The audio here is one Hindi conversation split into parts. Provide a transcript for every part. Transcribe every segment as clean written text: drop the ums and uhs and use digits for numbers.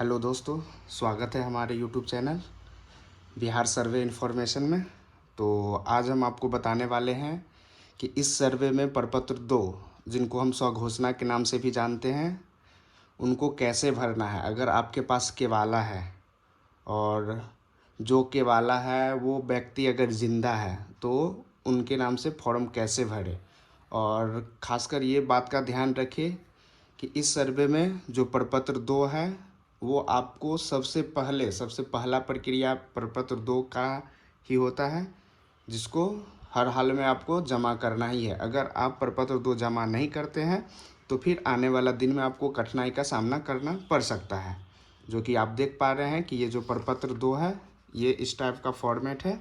हेलो दोस्तों, स्वागत है हमारे यूट्यूब चैनल बिहार सर्वे इन्फॉर्मेशन में। तो आज हम आपको बताने वाले हैं कि इस सर्वे में प्रपत्र 2, जिनको हम स्वघोषणा के नाम से भी जानते हैं, उनको कैसे भरना है। अगर आपके पास केवाला है और जो केवाला है वो व्यक्ति अगर ज़िंदा है तो उनके नाम से फॉर्म कैसे भरें। और ख़ासकर ये बात का ध्यान रखिए कि इस सर्वे में जो प्रपत्र 2 है वो आपको सबसे पहला प्रक्रिया प्रपत्र 2 का ही होता है, जिसको हर हाल में आपको जमा करना ही है। अगर आप प्रपत्र 2 जमा नहीं करते हैं तो फिर आने वाला दिन में आपको कठिनाई का सामना करना पड़ सकता है। जो कि आप देख पा रहे हैं कि ये जो प्रपत्र 2 है ये इस टाइप का फॉर्मेट है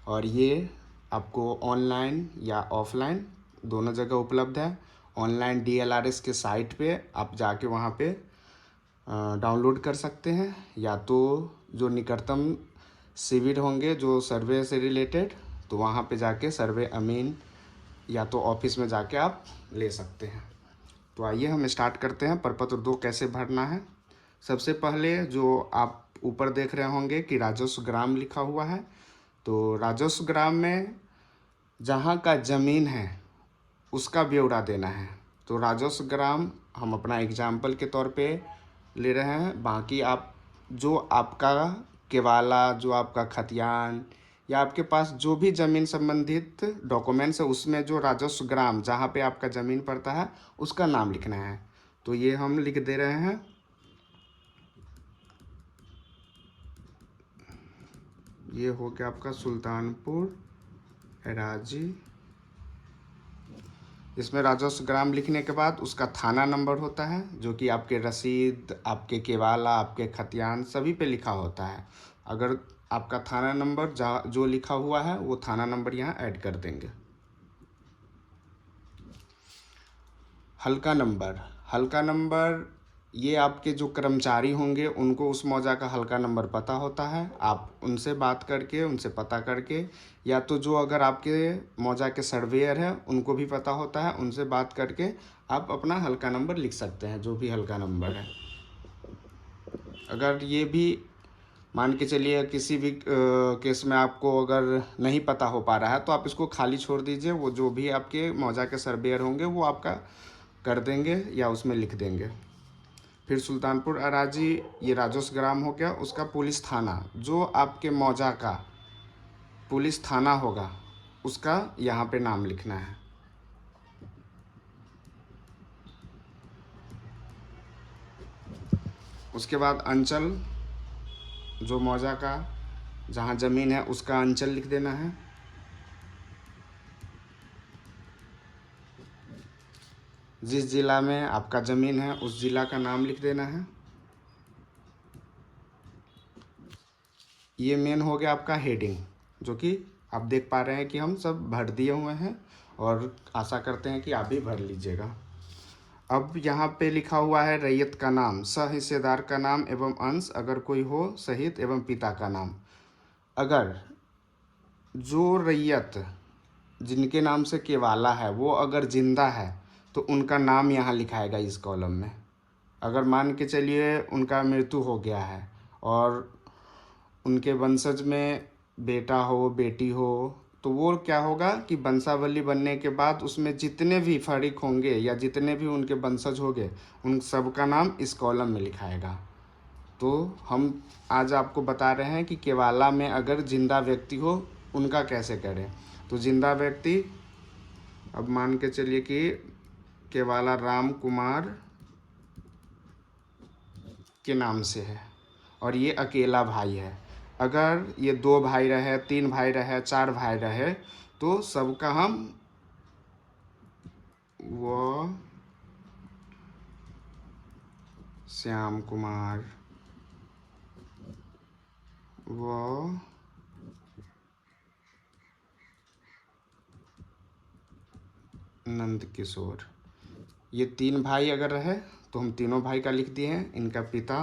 और ये आपको ऑनलाइन या ऑफलाइन दोनों जगह उपलब्ध है। ऑनलाइन DLRS के साइट पे आप जाके वहाँ पे डाउनलोड कर सकते हैं, या तो जो निकटतम शिविर होंगे जो सर्वे से रिलेटेड, तो वहाँ पे जाके सर्वे अमीन या तो ऑफिस में जाके आप ले सकते हैं। तो आइए हम स्टार्ट करते हैं प्रपत्र 2 कैसे भरना है। सबसे पहले जो आप ऊपर देख रहे होंगे कि राजस्व ग्राम लिखा हुआ है, तो राजस्व ग्राम में जहाँ का ज़मीन है उसका ब्यौरा देना है। तो राजस्व ग्राम हम अपना एग्जाम्पल के तौर पे ले रहे हैं। बाकी आप जो आपका केवाला, जो आपका खतियान या आपके पास जो भी ज़मीन संबंधित डॉक्यूमेंट्स है उसमें जो राजस्व ग्राम जहाँ पे आपका ज़मीन पड़ता है उसका नाम लिखना है। तो ये हम लिख दे रहे हैं। ये हो गया आपका सुल्तानपुर एराजी। इसमें राजस्व ग्राम लिखने के बाद उसका थाना नंबर होता है, जो कि आपके रसीद, आपके केवाला, आपके खतियान सभी पे लिखा होता है। अगर आपका थाना नंबर जहाँ जो लिखा हुआ है वो थाना नंबर यहाँ ऐड कर देंगे। हल्का नंबर ये आपके जो कर्मचारी होंगे उनको उस मौजा का हल्का नंबर पता होता है। आप उनसे बात करके, उनसे पता करके, या तो जो अगर आपके मौजा के सर्वेयर हैं उनको भी पता होता है, उनसे बात करके आप अपना हल्का नंबर लिख सकते हैं, जो भी हल्का नंबर है। अगर ये भी मान के चलिए किसी भी केस में आपको अगर नहीं पता हो पा रहा है तो आप इसको खाली छोड़ दीजिए। वो जो भी आपके मौजा के सर्वेयर होंगे वो आपका कर देंगे या उसमें लिख देंगे। फिर सुल्तानपुर अराजी ये राजस्व ग्राम हो गया। उसका पुलिस थाना, जो आपके मौजा का पुलिस थाना होगा उसका यहाँ पे नाम लिखना है। उसके बाद अंचल, जो मौजा का जहाँ ज़मीन है उसका अंचल लिख देना है। जिस ज़िला में आपका ज़मीन है उस ज़िला का नाम लिख देना है। ये मेन हो गया आपका हेडिंग, जो कि आप देख पा रहे हैं कि हम सब भर दिए हुए हैं और आशा करते हैं कि आप भी भर लीजिएगा। अब यहाँ पे लिखा हुआ है रैयत का नाम, सहिस्सेदार का नाम एवं अंश अगर कोई हो सहित एवं पिता का नाम। अगर जो रैयत जिनके नाम से केवाला है वो अगर ज़िंदा है तो उनका नाम यहाँ लिखाएगा इस कॉलम में। अगर मान के चलिए उनका मृत्यु हो गया है और उनके वंशज में बेटा हो, बेटी हो, तो वो क्या होगा कि वंशावली बनने के बाद उसमें जितने भी फरीक होंगे या जितने भी उनके वंशज होंगे उन सब का नाम इस कॉलम में लिखाएगा। तो हम आज आपको बता रहे हैं कि केवाला में अगर जिंदा व्यक्ति हो उनका कैसे करें। तो जिंदा व्यक्ति, अब मान के चलिए कि केवाला राम कुमार के नाम से है और ये अकेला भाई है। अगर ये 2 भाई रहे, 3 भाई रहे, 4 भाई रहे, तो सबका हम वो श्याम कुमार, वो नंद किशोर, ये 3 भाई अगर रहे तो हम तीनों भाई का लिख दिए हैं। इनका पिता,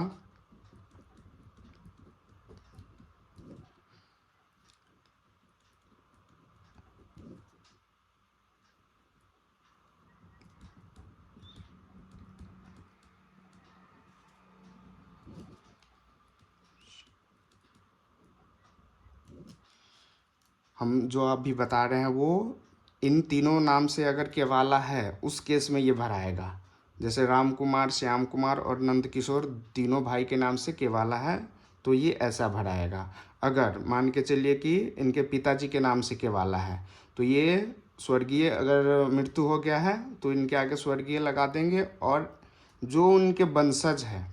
हम जो अभी बता रहे हैं वो इन तीनों नाम से अगर केवाला है उस केस में ये भराएगा। जैसे राम कुमार, श्याम कुमार और नंद किशोर तीनों भाई के नाम से केवाला है तो ये ऐसा भराएगा। अगर मान के चलिए कि इनके पिताजी के नाम से केवाला है तो ये स्वर्गीय, अगर मृत्यु हो गया है तो इनके आगे स्वर्गीय लगा देंगे, और जो उनके वंशज है,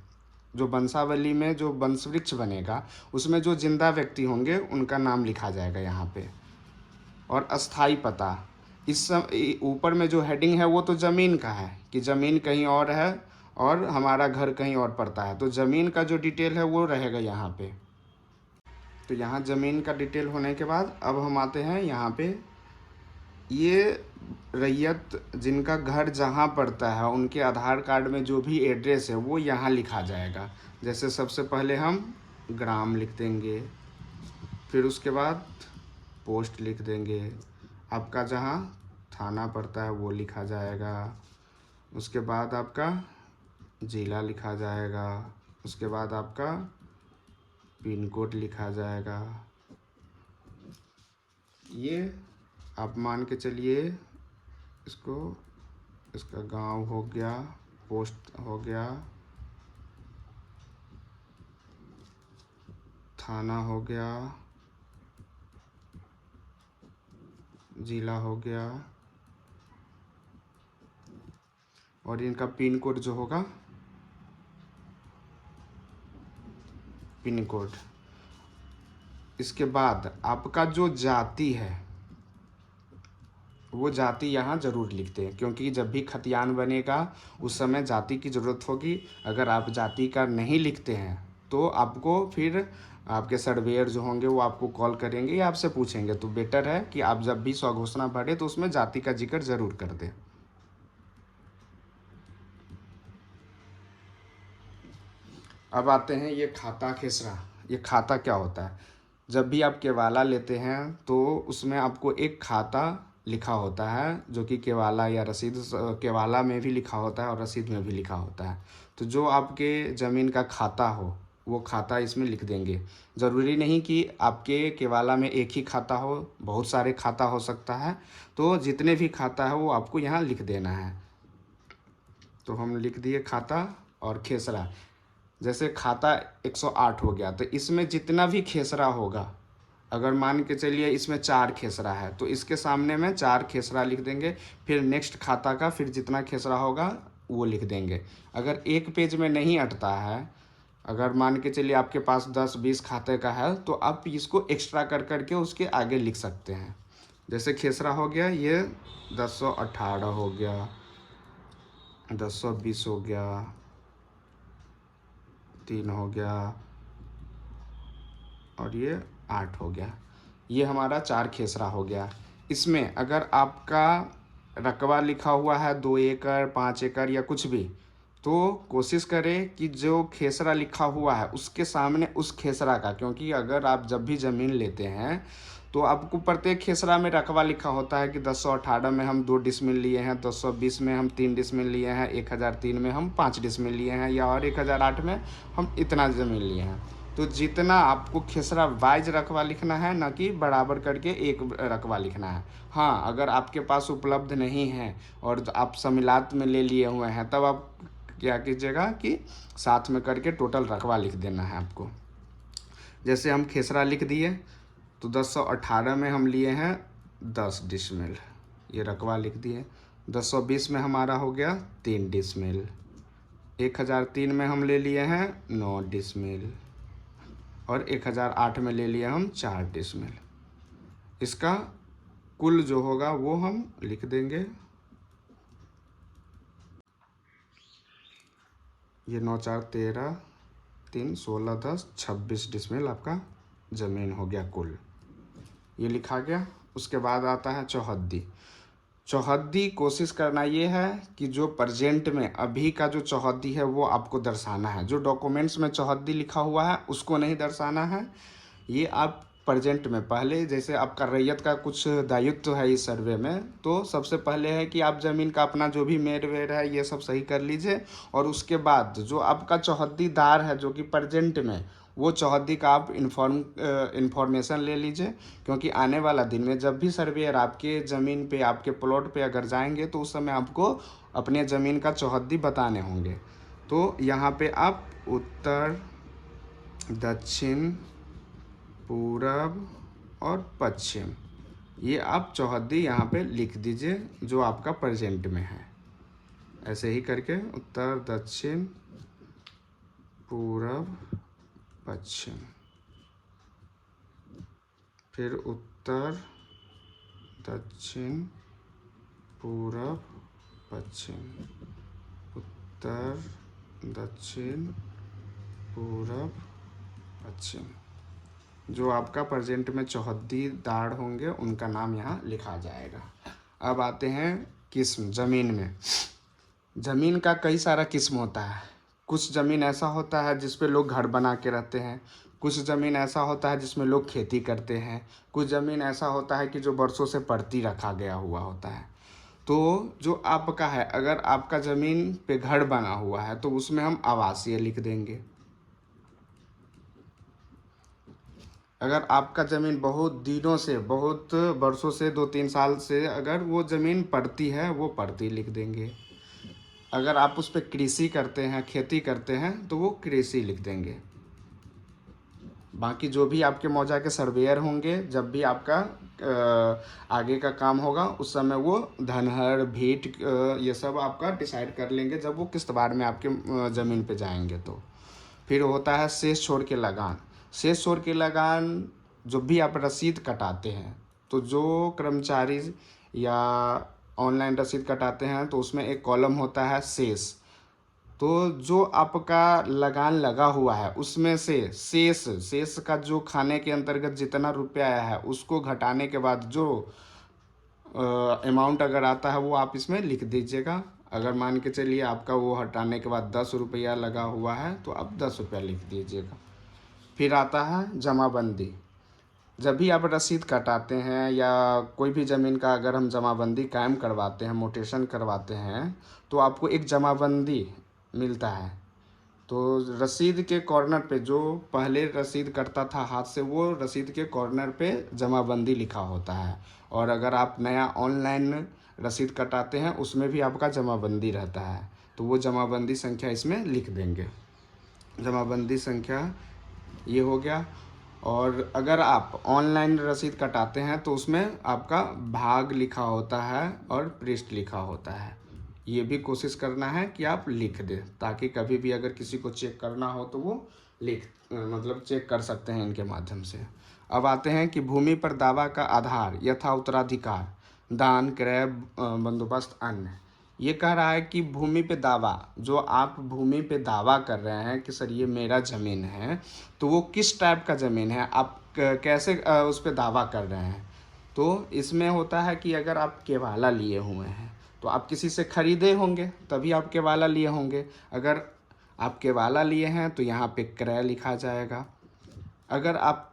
जो वंशावली में जो वंशवृक्ष बनेगा उसमें जो जिंदा व्यक्ति होंगे उनका नाम लिखा जाएगा यहाँ पे। और अस्थाई पता, इस ऊपर में जो हेडिंग है वो तो ज़मीन का है कि ज़मीन कहीं और है और हमारा घर कहीं और पड़ता है, तो ज़मीन का जो डिटेल है वो रहेगा यहाँ पे। तो यहाँ ज़मीन का डिटेल होने के बाद अब हम आते हैं यहाँ पे, ये रैयत जिनका घर जहाँ पड़ता है उनके आधार कार्ड में जो भी एड्रेस है वो यहाँ लिखा जाएगा। जैसे सबसे पहले हम ग्राम लिख देंगे, फिर उसके बाद पोस्ट लिख देंगे, आपका जहाँ थाना पड़ता है वो लिखा जाएगा, उसके बाद आपका ज़िला लिखा जाएगा, उसके बाद आपका पिन कोड लिखा जाएगा। ये आप मान के चलिए इसको, इसका गांव हो गया, पोस्ट हो गया, थाना हो गया, ज़िला हो गया, और इनका पिन कोड जो होगा, पिन कोड। इसके बाद आपका जो जाति है वो जाति यहाँ ज़रूर लिखते हैं, क्योंकि जब भी खतियान बनेगा उस समय जाति की ज़रूरत होगी। अगर आप जाति का नहीं लिखते हैं तो आपको फिर आपके सर्वेयर जो होंगे वो आपको कॉल करेंगे या आपसे पूछेंगे, तो बेटर है कि आप जब भी स्वघोषणा भरें तो उसमें जाति का जिक्र ज़रूर कर दें। अब आते हैं ये खाता खेसरा। ये खाता क्या होता है? जब भी आप केवाला लेते हैं तो उसमें आपको एक खाता लिखा होता है जो कि केवाला या रसीद, केवाला में भी लिखा होता है और रसीद में भी लिखा होता है। तो जो आपके ज़मीन का खाता हो वो खाता इसमें लिख देंगे। ज़रूरी नहीं कि आपके केवाला में एक ही खाता हो, बहुत सारे खाता हो सकता है, तो जितने भी खाता है वो आपको यहाँ लिख देना है। तो हम लिख दिए खाता और खेसरा। जैसे खाता 108 हो गया तो इसमें जितना भी खेसरा होगा, अगर मान के चलिए इसमें 4 खेसरा है तो इसके सामने में 4 खेसरा लिख देंगे, फिर नेक्स्ट खाता का फिर जितना खेसरा होगा वो लिख देंगे। अगर एक पेज में नहीं अटता है, अगर मान के चलिए आपके पास 10-20 खाते का है तो आप इसको एक्स्ट्रा कर करके उसके आगे लिख सकते हैं। जैसे खेसरा हो गया ये 1018 हो गया, 1020 हो गया, 3 हो गया और ये 8 हो गया। ये हमारा 4 खेसरा हो गया। इसमें अगर आपका रकबा लिखा हुआ है 2 एकड़ 5 एकड़ या कुछ भी, तो कोशिश करें कि जो खेसरा लिखा हुआ है उसके सामने उस खेसरा का, क्योंकि अगर आप जब भी ज़मीन लेते हैं तो आपको प्रत्येक खेसरा में रकबा लिखा होता है कि 1018 में हम 2 डिसमिल लिए हैं, 1020 में हम 3 डिसमिल लिए हैं, 1003 में हम 5 डिसमिल लिए हैं, या और 1008 में हम इतना ज़मीन लिए हैं। तो जितना आपको खेसरा वाइज रकबा लिखना है, ना कि बराबर करके एक रकबा लिखना है। हाँ, अगर आपके पास उपलब्ध नहीं है और आप समिलात में ले लिए हुए हैं तब आप क्या कीजिएगा कि साथ में करके टोटल रकबा लिख देना है आपको। जैसे हम खेसरा लिख दिए तो 1018 में हम लिए हैं 10 डिसमिल, ये रकबा लिख दिए। 1020 में हमारा हो गया 3 डिसमिल, 1003 में हम ले लिए हैं 9 डिसमिल, और 1008 में ले लिए हम 4 डिसमिल। इसका कुल जो होगा वो हम लिख देंगे। ये 9 4 13, 3 16 10 26 डिसमिल आपका ज़मीन हो गया कुल, ये लिखा गया। उसके बाद आता है चौहद्दी। चौहद्दी कोशिश करना ये है कि जो प्रेजेंट में अभी का जो चौहद्दी है वो आपको दर्शाना है। जो डॉक्यूमेंट्स में चौहद्दी लिखा हुआ है उसको नहीं दर्शाना है। ये आप प्रेजेंट में पहले जैसे आपका रैयत का कुछ दायित्व है इस सर्वे में, तो सबसे पहले है कि आप ज़मीन का अपना जो भी मेर वेर है ये सब सही कर लीजिए। और उसके बाद जो आपका चौहद्दीदार है जो कि प्रेजेंट में, वो चौहद्दी का आप इंफॉर्मेशन ले लीजिए, क्योंकि आने वाला दिन में जब भी सर्वेयर आपके ज़मीन पे आपके प्लॉट पे अगर जाएंगे तो उस समय आपको अपने ज़मीन का चौहद्दी बताने होंगे। तो यहाँ पे आप उत्तर, दक्षिण, पूरब और पश्चिम, ये आप चौहद्दी यहाँ पे लिख दीजिए जो आपका प्रेजेंट में है। ऐसे ही करके उत्तर, दक्षिण, पूरब, पश्चिम, फिर उत्तर, दक्षिण, पूरब, पश्चिम, उत्तर, दक्षिण, पूरब, पश्चिम। जो आपका प्रेजेंट में चौहद्दीदार होंगे उनका नाम यहाँ लिखा जाएगा। अब आते हैं किस्म ज़मीन में। ज़मीन का कई सारा किस्म होता है। कुछ ज़मीन ऐसा होता है जिस पे लोग घर बना के रहते हैं, कुछ ज़मीन ऐसा होता है जिसमें लोग खेती करते हैं, कुछ ज़मीन ऐसा होता है कि जो बरसों से पड़ती रखा गया हुआ होता है। तो जो आपका है, अगर आपका ज़मीन पे घर बना हुआ है तो उसमें हम आवासीय लिख देंगे। अगर आपका ज़मीन बहुत दिनों से, बहुत बरसों से, 2-3 साल से अगर वो ज़मीन पड़ती है, वो पड़ती लिख देंगे। अगर आप उस पर कृषि करते हैं, खेती करते हैं, तो वो कृषि लिख देंगे। बाकी जो भी आपके मौजा के सर्वेयर होंगे, जब भी आपका आगे का काम होगा उस समय वो धनहर, भीट, ये सब आपका डिसाइड कर लेंगे जब वो किस्तवार में आपके ज़मीन पे जाएंगे। तो फिर होता है शेष छोड़ के लगान। शेष छोड़ के लगान जब भी आप रसीद कटाते हैं, तो जो कर्मचारी या ऑनलाइन रसीद कटाते हैं तो उसमें एक कॉलम होता है शेष। तो जो आपका लगान लगा हुआ है उसमें से शेष का जो खाने के अंतर्गत जितना रुपया आया है उसको घटाने के बाद जो अमाउंट अगर आता है वो आप इसमें लिख दीजिएगा। अगर मान के चलिए आपका वो हटाने के बाद 10 रुपया लगा हुआ है तो आप 10 रुपया लिख दीजिएगा। फिर आता है जमाबंदी। जब भी आप रसीद कटाते हैं या कोई भी ज़मीन का अगर हम जमाबंदी कायम करवाते हैं, मोटेशन करवाते हैं, तो आपको एक जमाबंदी मिलता है। तो रसीद के कॉर्नर पे जो पहले रसीद कटता था हाथ से, वो रसीद के कॉर्नर पे जमाबंदी लिखा होता है। और अगर आप नया ऑनलाइन रसीद कटाते हैं उसमें भी आपका जमाबंदी रहता है, तो वो जमाबंदी संख्या इसमें लिख देंगे। जमाबंदी संख्या ये हो गया। और अगर आप ऑनलाइन रसीद कटाते हैं तो उसमें आपका भाग लिखा होता है और पृष्ठ लिखा होता है। ये भी कोशिश करना है कि आप लिख दें, ताकि कभी भी अगर किसी को चेक करना हो तो वो मतलब चेक कर सकते हैं इनके माध्यम से। अब आते हैं कि भूमि पर दावा का आधार यथा उत्तराधिकार, दान, क्रय, बंदोबस्त, अन्य। ये कह रहा है कि भूमि पे दावा, जो आप भूमि पे दावा कर रहे हैं कि सर ये मेरा ज़मीन है, तो वो किस टाइप का ज़मीन है, आप कैसे उस पे दावा कर रहे हैं। तो इसमें होता है कि अगर आप केवाला लिए हुए हैं तो आप किसी से खरीदे होंगे तभी आप केवाला लिए होंगे। अगर आप केवाला लिए हैं तो यहाँ पे क्रय लिखा जाएगा। अगर आप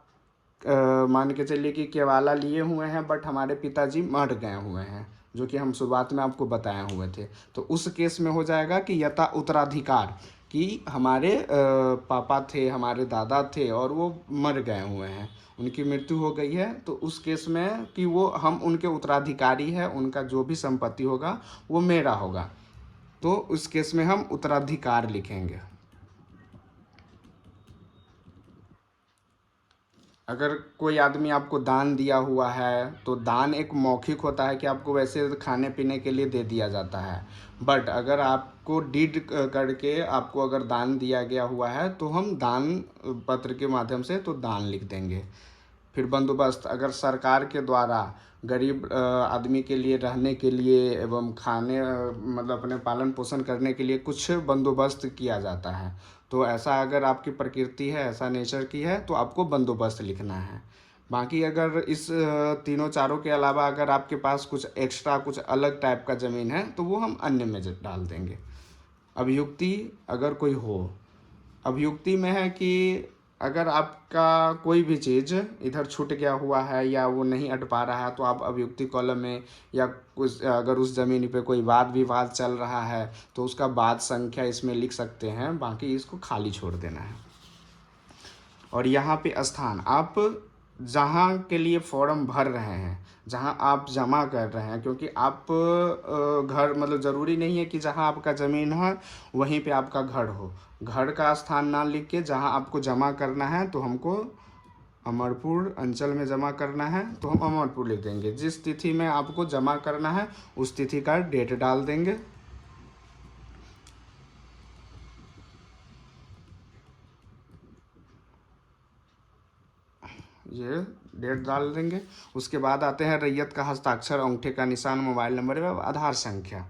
मान के चलिए कि केवाला लिए हुए हैं बट हमारे पिताजी मर गए हुए हैं, जो कि हम शुरुआत में आपको बताए हुए थे, तो उस केस में हो जाएगा कि यथा उत्तराधिकार, कि हमारे पापा थे, हमारे दादा थे और वो मर गए हुए हैं, उनकी मृत्यु हो गई है, तो उस केस में कि वो हम उनके उत्तराधिकारी हैं, उनका जो भी संपत्ति होगा वो मेरा होगा, तो उस केस में हम उत्तराधिकार लिखेंगे। अगर कोई आदमी आपको दान दिया हुआ है तो दान एक मौखिक होता है कि आपको वैसे खाने पीने के लिए दे दिया जाता है, बट अगर आपको डीड करके आपको अगर दान दिया गया हुआ है तो हम दान पत्र के माध्यम से तो दान लिख देंगे। फिर बंदोबस्त, अगर सरकार के द्वारा गरीब आदमी के लिए रहने के लिए एवं खाने मतलब अपने पालन पोषण करने के लिए कुछ बंदोबस्त किया जाता है, तो ऐसा अगर आपकी प्रकृति है, ऐसा नेचर की है, तो आपको बंदोबस्त लिखना है। बाकी अगर इस तीनों चारों के अलावा अगर आपके पास कुछ एक्स्ट्रा कुछ अलग टाइप का ज़मीन है तो वो हम अन्य में डाल देंगे। अभियुक्ति अगर कोई हो, अभियुक्ति में है कि अगर आपका कोई भी चीज़ इधर छूट गया हुआ है या वो नहीं अट पा रहा है तो आप अभियुक्ति कॉलम में, या कुछ अगर उस ज़मीन पे कोई वाद विवाद चल रहा है तो उसका वाद संख्या इसमें लिख सकते हैं, बाकी इसको खाली छोड़ देना है। और यहाँ पे स्थान, आप जहाँ के लिए फॉर्म भर रहे हैं, जहाँ आप जमा कर रहे हैं, क्योंकि आप घर मतलब ज़रूरी नहीं है कि जहाँ आपका ज़मीन है वहीं पे आपका घर हो। घर का स्थान ना लिख के जहाँ आपको जमा करना है, तो हमको अमरपुर अंचल में जमा करना है तो हम अमरपुर लिख देंगे। जिस तिथि में आपको जमा करना है उस तिथि का डेट डाल देंगे। ये डेट डाल देंगे। उसके बाद आते हैं रैयत का हस्ताक्षर, अंगूठे का निशान, मोबाइल नंबर एवं आधार संख्या।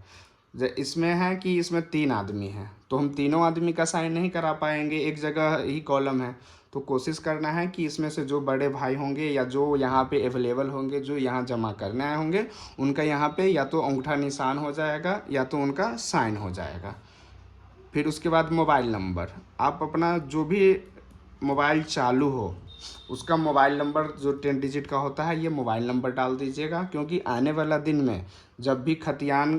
इसमें है कि इसमें 3 आदमी हैं तो हम तीनों आदमी का साइन नहीं करा पाएंगे, एक जगह ही कॉलम है। तो कोशिश करना है कि इसमें से जो बड़े भाई होंगे या जो यहाँ पे अवेलेबल होंगे, जो यहाँ जमा करने आए होंगे, उनका यहाँ पे या तो अंगूठा निशान हो जाएगा या तो उनका साइन हो जाएगा। फिर उसके बाद मोबाइल नंबर, आप अपना जो भी मोबाइल चालू हो उसका मोबाइल नंबर जो 10 डिजिट का होता है, ये मोबाइल नंबर डाल दीजिएगा, क्योंकि आने वाला दिन में जब भी खतियान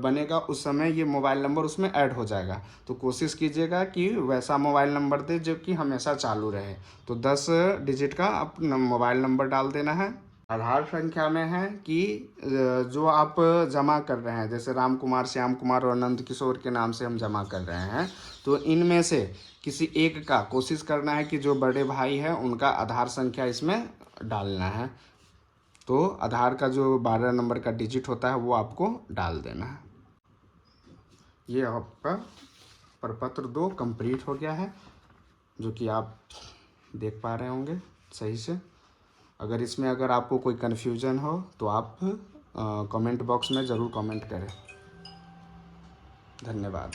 बनेगा उस समय ये मोबाइल नंबर उसमें ऐड हो जाएगा। तो कोशिश कीजिएगा कि वैसा मोबाइल नंबर दे जो कि हमेशा चालू रहे। तो 10 डिजिट का अपना मोबाइल नंबर डाल देना है। आधार संख्या में है कि जो आप जमा कर रहे हैं, जैसे राम कुमार, श्याम कुमार और नंद किशोर के नाम से हम जमा कर रहे हैं, तो इनमें से किसी एक का कोशिश करना है कि जो बड़े भाई हैं उनका आधार संख्या इसमें डालना है। तो आधार का जो 12 नंबर का डिजिट होता है वो आपको डाल देना है। ये आपका प्रपत्र 2 कंप्लीट हो गया है, जो कि आप देख पा रहे होंगे सही से। अगर इसमें अगर आपको कोई कन्फ्यूज़न हो तो आप कमेंट बॉक्स में ज़रूर कमेंट करें। धन्यवाद।